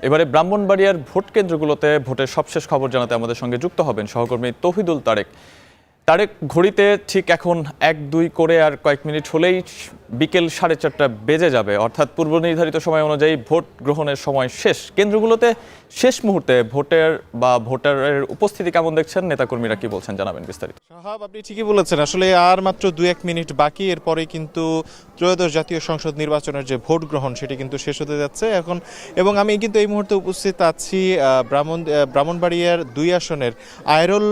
এবারে ব্রাহ্মণবাড়িয়ার ভোট কেন্দ্রগুলোতে ভোটের সবশেষ খবর জানাতে আমাদের সঙ্গে যুক্ত হবেন সহকর্মী তৌহিদুল তারেক। ঘড়িতে ঠিক এখন 1-2 করে আর কয়েক মিনিট হলেই বিকেল 4:30 বেজে যাবে, অর্থাৎ পূর্ব নির্ধারিত সময় অনুযায়ী ভোট গ্রহণের সময় শেষ। কেন্দ্রগুলোতে শেষ মুহূর্তে ভোটারের উপস্থিতি কেমন দেখছেন, নেতাকর্মীরা কি বলছেন, জানাবেন বিস্তারিত। সাহাব, আপনি ঠিকই বলেছেন, আসলে আর মাত্র 2-1 মিনিট বাকি, এরপরে কিন্তু ত্রয়োদশ জাতীয় সংসদ নির্বাচনের যে ভোট গ্রহণ সেটি কিন্তু শেষ হতে যাচ্ছে এখন। এবং আমি কিন্তু এই মুহূর্তে উপস্থিত আছি ব্রাহ্মণবাড়িয়ার 2 আসনের আয়রল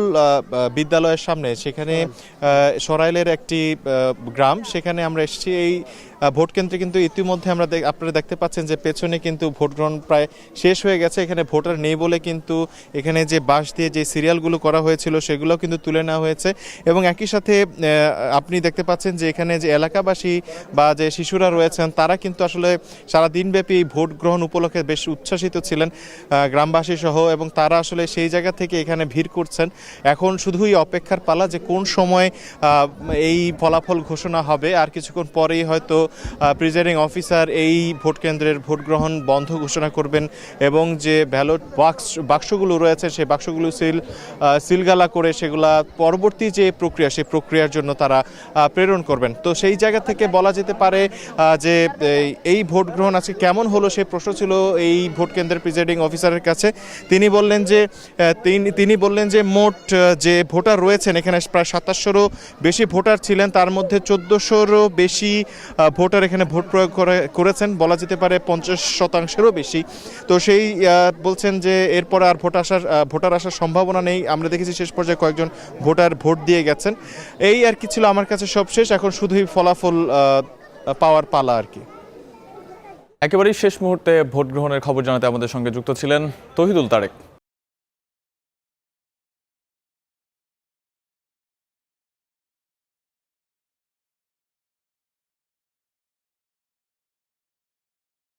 বিদ্যালয়ের সামনে। সেখানে সরাইলের একটি গ্রাম, সেখানে আমরা এসেছি। এই ভোট কেন্দ্রে কিন্তু ইতিমধ্যে আপনারা দেখতে পাচ্ছেন যে পেছনে কিন্তু ভোট গ্রহণ প্রায় শেষ হয়ে গেছে। এখানে ভোটার নেই বলে কিন্তু এখানে যে বাঁশ দিয়ে যে সিরিয়ালগুলো করা হয়েছিল সেগুলো কিন্তু তুলে নেওয়া হয়েছে। এবং একই সাথে আপনি দেখতে পাচ্ছেন যে এখানে যে এলাকাবাসী বা যে শিশুরা রয়েছেন তারা কিন্তু আসলে সারা দিনব্যাপী ভোট গ্রহণ উপলক্ষে বেশ উচ্ছ্বাসিত ছিলেন, গ্রামবাসী সহ, এবং তারা আসলে সেই জায়গা থেকে এখানে ভিড় করছেন। এখন শুধুই অপেক্ষার পালা যে কোন সময় এই ফলাফল ঘোষণা হবে। আর কিছুক্ষণ পরেই হয়তো প্রিজাইডিং অফিসার এই ভোট কেন্দ্রের ভোট গ্রহণ বন্ধ ঘোষণা করবেন এবং যে ব্যালট বাক্সগুলো রয়েছে সেই বাক্সগুলো সিলগালা করে সেগুলা পরবর্তী যে প্রক্রিয়া সেই প্রক্রিয়ার জন্য তারা প্রেরণ করবেন। তো সেই জায়গা থেকে বলা যেতে পারে যে এই ভোট গ্রহণ আজকে কেমন হলো সেই প্রশ্ন ছিল এই ভোট কেন্দ্রের প্রিজাইডিং অফিসারের কাছে। তিনি বললেন যে মোট যে ভোটার রয়েছেন এখানে প্রায় 2700-রও বেশি ভোটার ছিলেন, তার মধ্যে 1400-রও বেশি ভোটার এখানে ভোট প্রয়োগ করেছেন, বলা যেতে পারে 50%-রও বেশি। তো সেই বলছেন যে এরপর আর ভোটার আসার সম্ভাবনা নেই। আমরা দেখেছি শেষ পর্যায়ে কয়েকজন ভোটার ভোট দিয়ে গেছেন। এই আর কি ছিল আমার কাছে সব শেষ, এখন শুধুই ফলাফল পাওয়ার পালা আর কি। একেবারেই শেষ মুহূর্তে ভোট গ্রহণের খবর জানাতে আমাদের সঙ্গে যুক্ত ছিলেন তৌহিদুল তারেক।